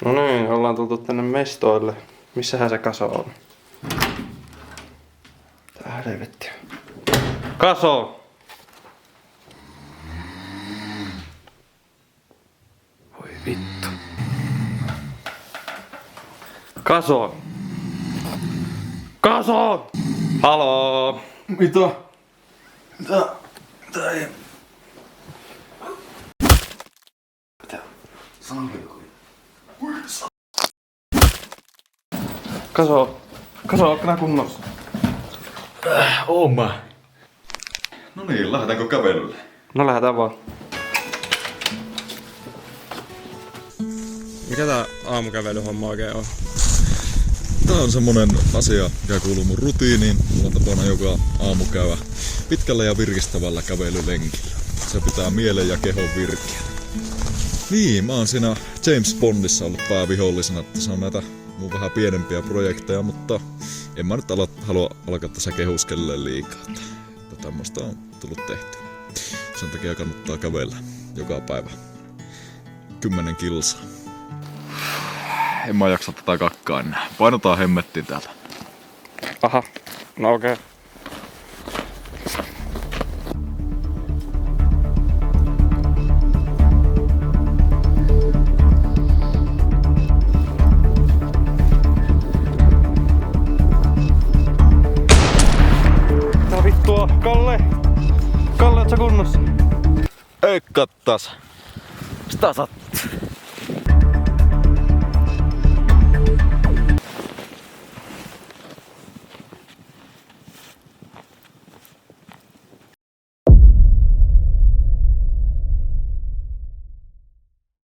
No niin, ollaan tultu tänne mestoille. Missähän se Kaso on? Tää helvetti. Kaso! Voi vittu. Kaso! Kaso! Haloo! Mitä? Mitä ei? Kaso! Kaso, ootko nää kunnossa? Oon mä. No niin, lähdetäänkö kävelylle? No lähdetään vaan. Mikä tää aamukävelyhomma oikein on? Tää on semmonen asia, mikä kuuluu mun rutiiniin. Mulla on tapana joka aamu käydä pitkällä ja virkistävällä kävelylenkillä. Se pitää mielen ja kehon virkeä. Niin, mä oon siinä James Bondissa ollut päävihollisena, että se on näitä mun vähän pienempiä projekteja, mutta en mä nyt halua alkaa tässä kehuskelle liikaa, että tämmöstä on tullut tehtyä. Sen takia kannattaa kävellä joka päivä 10 kilsaa. En mä jaksa tätä kakkaa enää. Painotaan hemmettiin täältä. Aha, no okei. Okay. Mitä vittua? Kalle! Kalle, oot sä kunnossa? Ei kattas. Sitä sattuu.